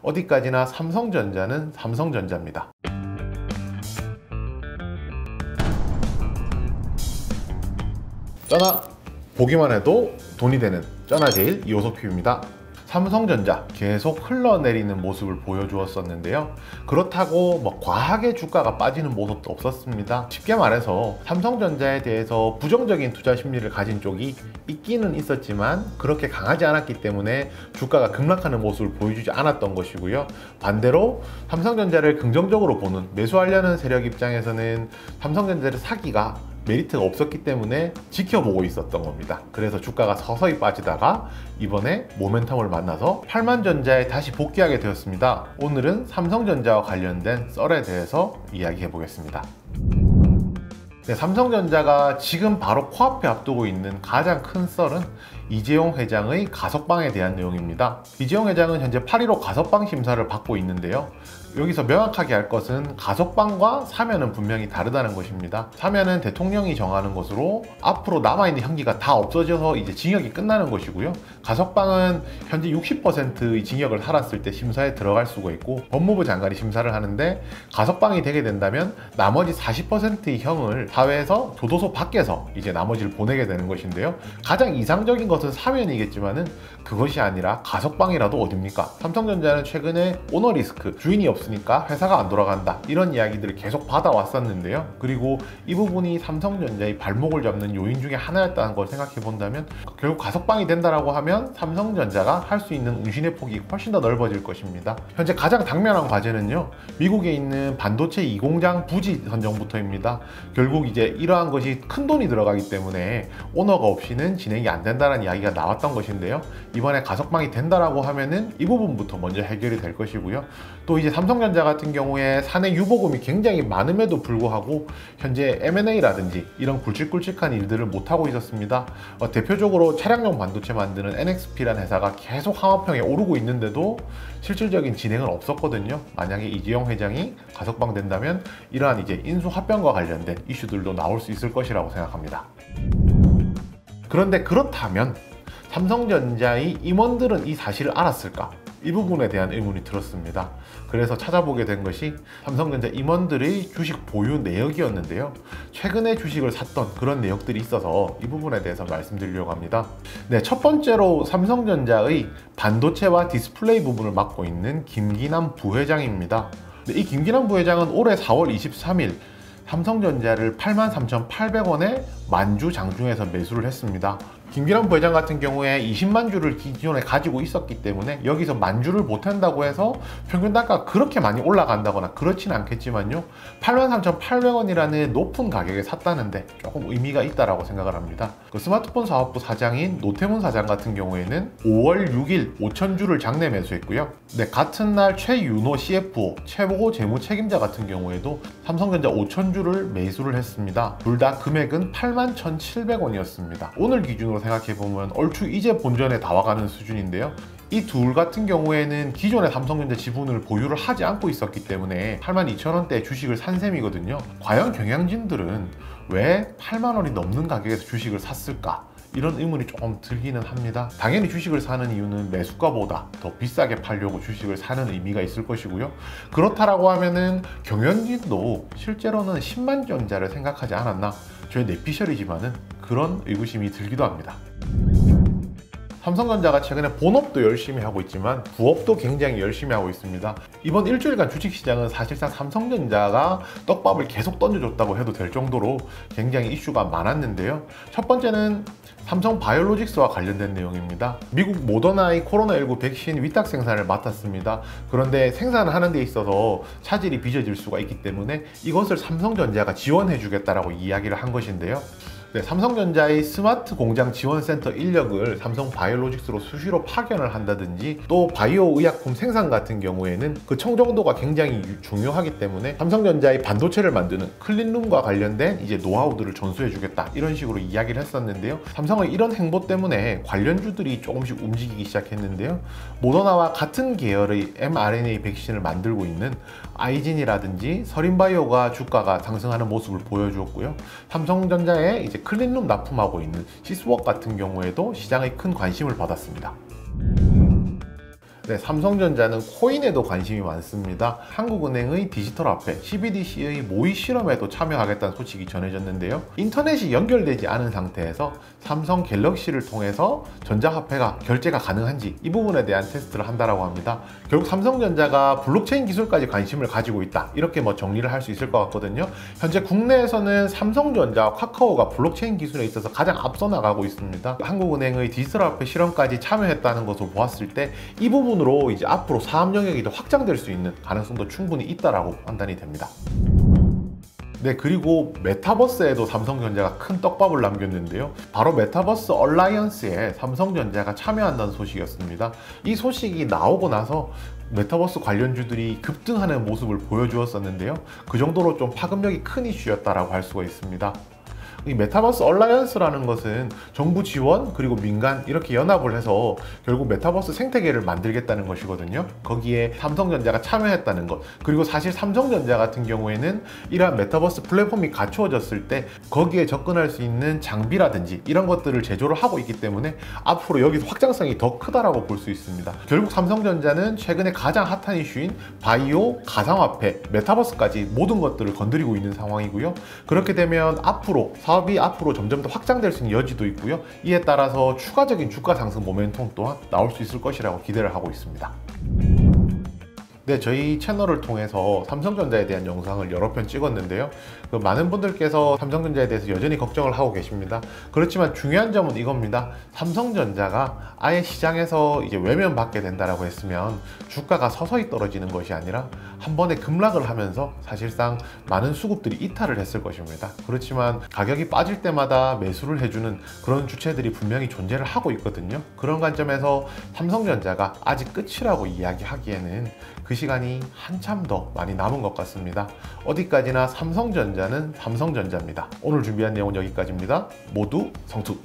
어디까지나 삼성전자는 삼성전자입니다. 쩌나! 보기만 해도 돈이 되는 쩌나제일 이호섭입니다. 삼성전자 계속 흘러내리는 모습을 보여주었었는데요. 그렇다고 과하게 주가가 빠지는 모습도 없었습니다. 쉽게 말해서 삼성전자에 대해서 부정적인 투자 심리를 가진 쪽이 있기는 있었지만 그렇게 강하지 않았기 때문에 주가가 급락하는 모습을 보여주지 않았던 것이고요. 반대로 삼성전자를 긍정적으로 보는 매수하려는 세력 입장에서는 삼성전자를 사기가 메리트가 없었기 때문에 지켜보고 있었던 겁니다. 그래서 주가가 서서히 빠지다가 이번에 모멘텀을 만나서 8만전자에 다시 복귀하게 되었습니다. 오늘은 삼성전자와 관련된 썰에 대해서 이야기해 보겠습니다. 네, 삼성전자가 지금 바로 코앞에 앞두고 있는 가장 큰 썰은 이재용 회장의 가석방에 대한 내용입니다. 이재용 회장은 현재 8.15 가석방 심사를 받고 있는데요. 여기서 명확하게 할 것은 가석방과 사면은 분명히 다르다는 것입니다. 사면은 대통령이 정하는 것으로 앞으로 남아있는 형기가 다 없어져서 이제 징역이 끝나는 것이고요. 가석방은 현재 60%의 징역을 살았을 때 심사에 들어갈 수가 있고 법무부 장관이 심사를 하는데 가석방이 되게 된다면 나머지 40%의 형을 사회에서 교도소 밖에서 이제 나머지를 보내게 되는 것인데요. 가장 이상적인 것은 사면이겠지만은 그것이 아니라 가석방이라도 어딥니까? 삼성전자는 최근에 오너리스크, 주인이 없으니까 회사가 안 돌아간다 이런 이야기들을 계속 받아왔었는데요. 그리고 이 부분이 삼성전자의 발목을 잡는 요인 중에 하나였다는 걸 생각해 본다면 결국 가석방이 된다라고 하면 삼성전자가 할 수 있는 운신의 폭이 훨씬 더 넓어질 것입니다. 현재 가장 당면한 과제는요, 미국에 있는 반도체 2공장 부지 선정부터입니다. 결국 이제 이러한 것이 큰 돈이 들어가기 때문에 오너가 없이는 진행이 안 된다는 이야기가 나왔던 것인데요. 이번에 가석방이 된다라고 하면은 이 부분부터 먼저 해결이 될 것이고요. 또 이제 삼성전자 같은 경우에 사내 유보금이 굉장히 많음에도 불구하고 현재 M&A라든지 이런 굵직굵직한 일들을 못하고 있었습니다. 대표적으로 차량용 반도체 만드는 NXP라는 회사가 계속 하마평에 오르고 있는데도 실질적인 진행은 없었거든요. 만약에 이재용 회장이 가석방 된다면 이러한 이제 인수합병과 관련된 이슈들도 나올 수 있을 것이라고 생각합니다. 그런데 그렇다면 삼성전자의 임원들은 이 사실을 알았을까? 이 부분에 대한 의문이 들었습니다. 그래서 찾아보게 된 것이 삼성전자 임원들의 주식 보유 내역이었는데요. 최근에 주식을 샀던 그런 내역들이 있어서 이 부분에 대해서 말씀드리려고 합니다. 네, 첫 번째로 삼성전자의 반도체와 디스플레이 부분을 맡고 있는 김기남 부회장입니다. 네, 이 김기남 부회장은 올해 4월 23일 삼성전자를 83,800원에 만주 장중에서 매수를 했습니다. 김기남 부회장 같은 경우에 20만 주를 기존에 가지고 있었기 때문에 여기서 만주를 보탠다고 해서 평균 단가가 그렇게 많이 올라간다거나 그렇지는 않겠지만요, 83,800원이라는 높은 가격에 샀다는데 조금 의미가 있다라고 생각을 합니다. 그 스마트폰 사업부 사장인 노태문 사장 같은 경우에는 5월 6일 5,000주를 장내 매수했고요. 네, 같은 날 최윤호 CFO 최고 재무 책임자 같은 경우에도 삼성전자 5,000주를 매수를 했습니다. 둘 다 금액은 81,700원이었습니다. 오늘 기준으로 생각해보면 얼추 이제 본전에 다 와가는 수준인데요. 이 둘 같은 경우에는 기존의 삼성전자 지분을 보유를 하지 않고 있었기 때문에 82,000원대 주식을 산 셈이거든요. 과연 경영진들은 왜 8만원이 넘는 가격에서 주식을 샀을까? 이런 의문이 조금 들기는 합니다. 당연히 주식을 사는 이유는 매수가보다 더 비싸게 팔려고 주식을 사는 의미가 있을 것이고요. 그렇다라고 하면은 경영진도 실제로는 10만 전자를 생각하지 않았나? 저의 내피셜이지만은 그런 의구심이 들기도 합니다. 삼성전자가 최근에 본업도 열심히 하고 있지만 부업도 굉장히 열심히 하고 있습니다. 이번 일주일간 주식시장은 사실상 삼성전자가 떡밥을 계속 던져줬다고 해도 될 정도로 굉장히 이슈가 많았는데요. 첫 번째는 삼성 바이오로직스와 관련된 내용입니다. 미국 모더나의 코로나19 백신 위탁 생산을 맡았습니다. 그런데 생산을 하는 데 있어서 차질이 빚어질 수가 있기 때문에 이것을 삼성전자가 지원해 주겠다라고 이야기를 한 것인데요. 네, 삼성전자의 스마트 공장 지원센터 인력을 삼성 바이오로직스로 수시로 파견을 한다든지 또 바이오 의약품 생산 같은 경우에는 그 청정도가 굉장히 중요하기 때문에 삼성전자의 반도체를 만드는 클린룸과 관련된 이제 노하우들을 전수해 주겠다 이런 식으로 이야기를 했었는데요. 삼성의 이런 행보 때문에 관련주들이 조금씩 움직이기 시작했는데요. 모더나와 같은 계열의 mRNA 백신을 만들고 있는 아이진이라든지 서린바이오가 주가가 상승하는 모습을 보여주었고요. 삼성전자의 이제 클린룸 납품하고 있는 시스웍 같은 경우에도 시장의 큰 관심을 받았습니다. 네, 삼성전자는 코인에도 관심이 많습니다. 한국은행의 디지털 화폐 CBDC의 모의 실험에도 참여하겠다는 소식이 전해졌는데요. 인터넷이 연결되지 않은 상태에서 삼성 갤럭시를 통해서 전자화폐가 결제가 가능한지 이 부분에 대한 테스트를 한다라고 합니다. 결국 삼성전자가 블록체인 기술까지 관심을 가지고 있다, 이렇게 정리를 할 수 있을 것 같거든요. 현재 국내에서는 삼성전자, 카카오가 블록체인 기술에 있어서 가장 앞서 나가고 있습니다. 한국은행의 디지털 화폐 실험까지 참여했다는 것을 보았을 때 이 부분으로 이제 앞으로 사업 영역이 더 확장될 수 있는 가능성도 충분히 있다라고 판단이 됩니다. 네, 그리고 메타버스에도 삼성전자가 큰 떡밥을 남겼는데요. 바로 메타버스 얼라이언스에 삼성전자가 참여한다는 소식이었습니다. 이 소식이 나오고 나서 메타버스 관련주들이 급등하는 모습을 보여주었었는데요. 그 정도로 좀 파급력이 큰 이슈였다라고 할 수가 있습니다. 이 메타버스 얼라이언스라는 것은 정부 지원 그리고 민간 이렇게 연합을 해서 결국 메타버스 생태계를 만들겠다는 것이거든요. 거기에 삼성전자가 참여했다는 것, 그리고 사실 삼성전자 같은 경우에는 이러한 메타버스 플랫폼이 갖추어졌을 때 거기에 접근할 수 있는 장비라든지 이런 것들을 제조를 하고 있기 때문에 앞으로 여기서 확장성이 더 크다라고 볼 수 있습니다. 결국 삼성전자는 최근에 가장 핫한 이슈인 바이오, 가상화폐, 메타버스까지 모든 것들을 건드리고 있는 상황이고요. 그렇게 되면 사업이 앞으로 점점 더 확장될 수 있는 여지도 있고요. 이에 따라서 추가적인 주가 상승 모멘텀 또한 나올 수 있을 것이라고 기대를 하고 있습니다. 네, 저희 채널을 통해서 삼성전자에 대한 영상을 여러 편 찍었는데요. 많은 분들께서 삼성전자에 대해서 여전히 걱정을 하고 계십니다. 그렇지만 중요한 점은 이겁니다. 삼성전자가 아예 시장에서 이제 외면받게 된다라고 했으면 주가가 서서히 떨어지는 것이 아니라 한 번에 급락을 하면서 사실상 많은 수급들이 이탈을 했을 것입니다. 그렇지만 가격이 빠질 때마다 매수를 해주는 그런 주체들이 분명히 존재를 하고 있거든요. 그런 관점에서 삼성전자가 아직 끝이라고 이야기하기에는 그 시간이 한참 더 많이 남은 것 같습니다. 어디까지나 삼성전자는 삼성전자입니다. 오늘 준비한 내용은 여기까지입니다. 모두 성투!